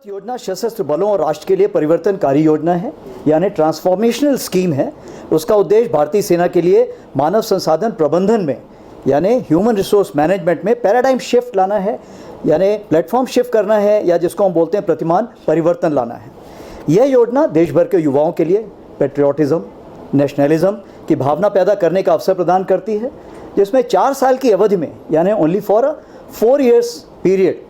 योजना सशस्त्र बलों और राष्ट्र के लिए परिवर्तनकारी योजना है, यानी ट्रांसफॉर्मेशनल स्कीम है। उसका उद्देश्य भारतीय सेना के लिए मानव संसाधन प्रबंधन में यानी ह्यूमन रिसोर्स मैनेजमेंट में पैराडाइम शिफ्ट लाना है, यानी प्लेटफॉर्म शिफ्ट करना है, या जिसको हम बोलते हैं प्रतिमान परिवर्तन लाना है। यह योजना देश भर के युवाओं के लिए पेट्रियाटिज्म, नेशनलिज्म की भावना पैदा करने का अवसर प्रदान करती है, जिसमें 4 साल की अवधि में यानी only for a 4 years period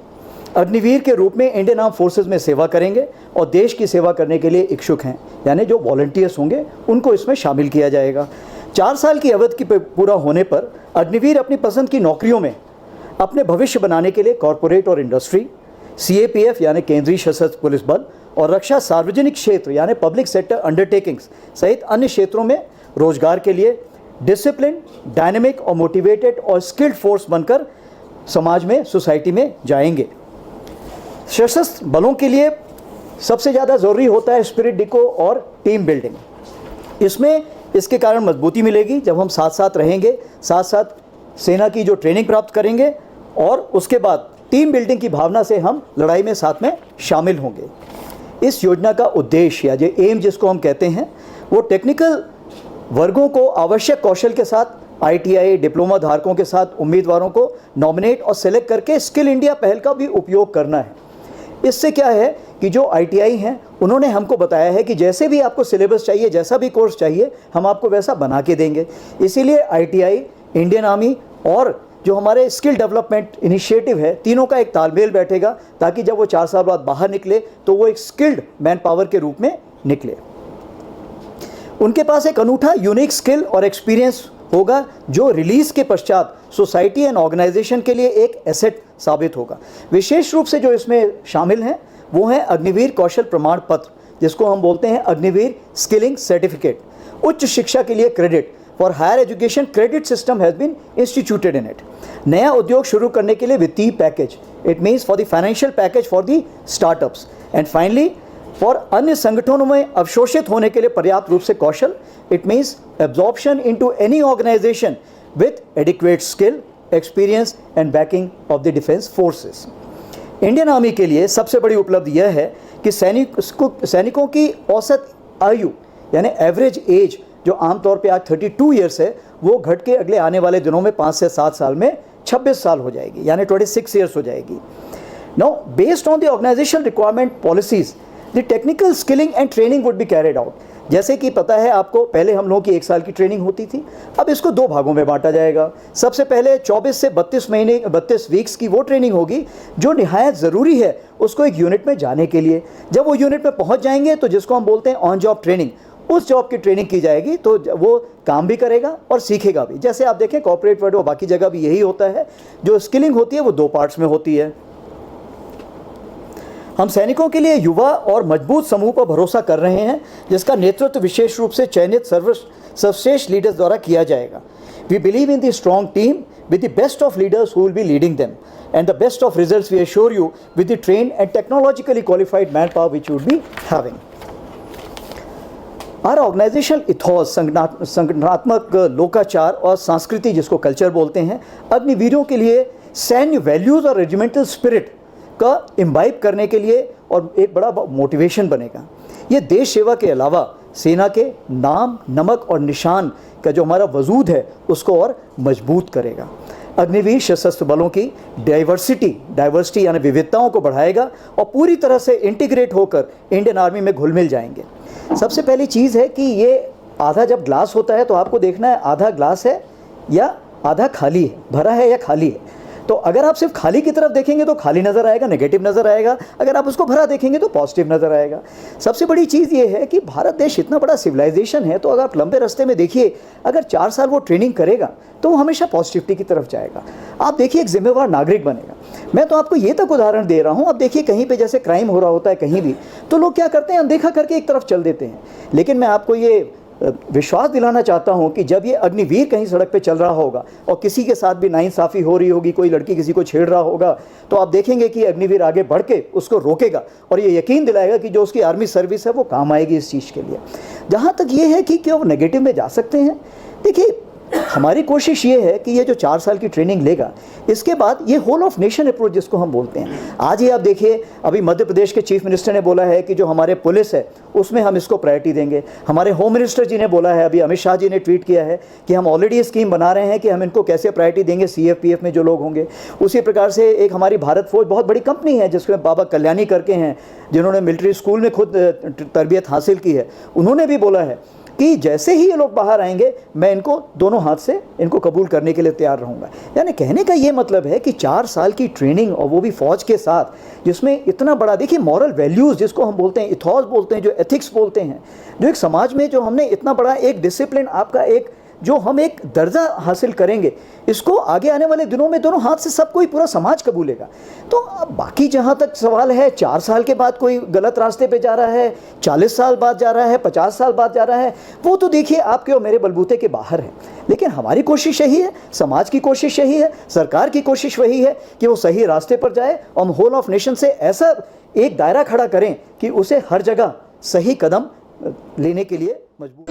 Agniveer के रूप में इंडियन आर्म फोर्सेस में सेवा करेंगे और देश की सेवा करने के लिए इच्छुक हैं, यानी जो वॉलंटियर्स होंगे उनको इसमें शामिल किया जाएगा। 4 साल की अवधि की पूरा होने पर अग्निवीर अपनी पसंद की नौकरियों में अपने भविष्य बनाने के लिए कॉरपोरेट और इंडस्ट्री, CAPF यानी केंद्रीय सशस्त्र पुलिस बल और रक्षा सार्वजनिक क्षेत्र यानी पब्लिक सेक्टर अंडरटेकिंग्स सहित अन्य क्षेत्रों में रोजगार के लिए डिसिप्लिन, डायनेमिक और मोटिवेटेड और स्किल्ड फोर्स बनकर समाज में, सोसाइटी में जाएंगे। सशस्त्र बलों के लिए सबसे ज़्यादा ज़रूरी होता है स्पिरिट डिको और टीम बिल्डिंग। इसमें इसके कारण मजबूती मिलेगी जब हम साथ साथ रहेंगे, साथ साथ सेना की जो ट्रेनिंग प्राप्त करेंगे और उसके बाद टीम बिल्डिंग की भावना से हम लड़ाई में साथ में शामिल होंगे। इस योजना का उद्देश्य या जो एम जिसको हम कहते हैं, वो टेक्निकल वर्गों को आवश्यक कौशल के साथ ITI डिप्लोमा धारकों के साथ उम्मीदवारों को नॉमिनेट और सेलेक्ट करके स्किल इंडिया पहल का भी उपयोग करना है। इससे क्या है कि जो ITI हैं उन्होंने हमको बताया है कि जैसे भी आपको सिलेबस चाहिए, जैसा भी कोर्स चाहिए, हम आपको वैसा बना के देंगे। इसीलिए ITI, इंडियन आर्मी और जो हमारे स्किल डेवलपमेंट इनिशिएटिव है, तीनों का एक तालमेल बैठेगा ताकि जब वो 4 साल बाद बाहर निकले तो वो एक स्किल्ड मैन पावर के रूप में निकले। उनके पास एक अनूठा यूनिक स्किल और एक्सपीरियंस होगा जो रिलीज के पश्चात सोसाइटी एंड ऑर्गेनाइजेशन के लिए एक एसेट साबित होगा। विशेष रूप से जो इसमें शामिल हैं वो हैं अग्निवीर कौशल प्रमाण पत्र, जिसको हम बोलते हैं अग्निवीर स्किलिंग सर्टिफिकेट। उच्च शिक्षा के लिए credit for higher education credit system has been instituted in it. नया उद्योग शुरू करने के लिए वित्तीय package, it means for the financial package for the startups. And finally for अन्य संगठनों में अवशोषित होने के लिए पर्याप्त रूप से कौशल, it means absorption into any organisation with adequate skill, experience and backing of the defence forces. Indian army के लिए सबसे बड़ी उपलब्धि यह है कि सैनिकों की औसत आयु यानी एवरेज एज जो आमतौर पे आज 32 ईयर्स है, वो घट के अगले आने वाले दिनों में 5 से 7 साल में 26 साल हो जाएगी, यानी 26 ईयर्स हो जाएगी। Now based on the organisational requirement policies the technical skilling and training would be carried out. जैसे कि पता है आपको, पहले हम लोगों की 1 साल की ट्रेनिंग होती थी, अब इसको 2 भागों में बांटा जाएगा। सबसे पहले 24 से 32 वीक्स की वो ट्रेनिंग होगी जो निहायत ज़रूरी है उसको एक यूनिट में जाने के लिए। जब वो यूनिट में पहुंच जाएंगे तो जिसको हम बोलते हैं ऑन जॉब ट्रेनिंग, उस जॉब की ट्रेनिंग की जाएगी तो वो काम भी करेगा और सीखेगा भी। जैसे आप देखें कॉर्पोरेट वर्ल्ड और बाकी जगह भी यही होता है। जो स्किलिंग होती है वो 2 पार्ट्स में होती है। हम सैनिकों के लिए युवा और मजबूत समूह पर भरोसा कर रहे हैं, जिसका नेतृत्व विशेष रूप से चयनित सर्वश्रेष्ठ लीडर्स द्वारा किया जाएगा। We believe in the strong team with the best of leaders who will be leading them, and the best of results we assure you with the trained and technologically qualified manpower which you will be having. Our organizational ethos, संगठनात्मक लोकाचार और संस्कृति जिसको culture बोलते हैं, अग्निवीरों के लिए सैन्य values और रेजिमेंटल स्पिरिट का इम्बाइब करने के लिए और एक बड़ा मोटिवेशन बनेगा। ये देश सेवा के अलावा सेना के नाम, नमक और निशान का जो हमारा वजूद है उसको और मजबूत करेगा। अग्निवीर सशस्त्र बलों की डाइवर्सिटी यानी विविधताओं को बढ़ाएगा और पूरी तरह से इंटीग्रेट होकर इंडियन आर्मी में घुल मिल जाएंगे। सबसे पहली चीज़ है कि ये आधा जब ग्लास होता है तो आपको देखना है आधा ग्लास है या आधा खाली है, भरा है या खाली है। तो अगर आप सिर्फ खाली की तरफ देखेंगे तो खाली नज़र आएगा, नेगेटिव नज़र आएगा। अगर आप उसको भरा देखेंगे तो पॉजिटिव नज़र आएगा। सबसे बड़ी चीज़ ये है कि भारत देश इतना बड़ा सिविलाइजेशन है, तो अगर आप लंबे रास्ते में देखिए, अगर 4 साल वो ट्रेनिंग करेगा तो वो हमेशा पॉजिटिविटी की तरफ जाएगा। आप देखिए एक जिम्मेवार नागरिक बनेगा। मैं तो आपको ये तक उदाहरण दे रहा हूँ। अब देखिए कहीं पे जैसे क्राइम हो रहा होता है कहीं भी, तो लोग क्या करते हैं, अनदेखा करके एक तरफ चल देते हैं। लेकिन मैं आपको ये विश्वास दिलाना चाहता हूं कि जब ये अग्निवीर कहीं सड़क पे चल रहा होगा और किसी के साथ भी नाइंसाफ़ी हो रही होगी, कोई लड़की किसी को छेड़ रहा होगा, तो आप देखेंगे कि अग्निवीर आगे बढ़ के उसको रोकेगा और ये यकीन दिलाएगा कि जो उसकी आर्मी सर्विस है वो काम आएगी इस चीज़ के लिए। जहाँ तक ये है कि क्या वो नेगेटिव में जा सकते हैं, देखिए हमारी कोशिश ये है कि ये जो 4 साल की ट्रेनिंग लेगा, इसके बाद ये होल ऑफ नेशन अप्रोच जिसको हम बोलते हैं, आज ही आप देखिए अभी मध्य प्रदेश के चीफ मिनिस्टर ने बोला है कि जो हमारे पुलिस है उसमें हम इसको प्रायोरिटी देंगे। हमारे होम मिनिस्टर जी ने बोला है, अभी अमित शाह जी ने ट्वीट किया है कि हम ऑलरेडी स्कीम बना रहे हैं कि हम इनको कैसे प्रायोरिटी देंगे CFPF में जो लोग होंगे। उसी प्रकार से एक हमारी भारत फौज बहुत बड़ी कंपनी है जिसमें बाबा कल्याणी करके हैं, जिन्होंने मिलिट्री स्कूल में खुद तरबियत हासिल की है, उन्होंने भी बोला है कि जैसे ही ये लोग बाहर आएंगे मैं इनको दोनों हाथ से इनको कबूल करने के लिए तैयार रहूँगा। यानी कहने का ये मतलब है कि 4 साल की ट्रेनिंग और वो भी फ़ौज के साथ, जिसमें इतना बड़ा देखिए मॉरल वैल्यूज़ जिसको हम बोलते हैं, इथॉस बोलते हैं, जो एथिक्स बोलते हैं, जो एक समाज में जो हमने इतना बड़ा एक डिसिप्लिन आपका एक जो हम एक दर्जा हासिल करेंगे, इसको आगे आने वाले दिनों में दोनों हाथ से सब कोई पूरा समाज कबूलेगा। तो अब बाकी जहाँ तक सवाल है 4 साल के बाद कोई गलत रास्ते पे जा रहा है, 40 साल बाद जा रहा है, 50 साल बाद जा रहा है, वो तो देखिए आपके और मेरे बलबूते के बाहर है। लेकिन हमारी कोशिश यही है, समाज की कोशिश यही है, सरकार की कोशिश वही है कि वो सही रास्ते पर जाए और होल ऑफ नेशन से ऐसा एक दायरा खड़ा करें कि उसे हर जगह सही कदम लेने के लिए मजबूर।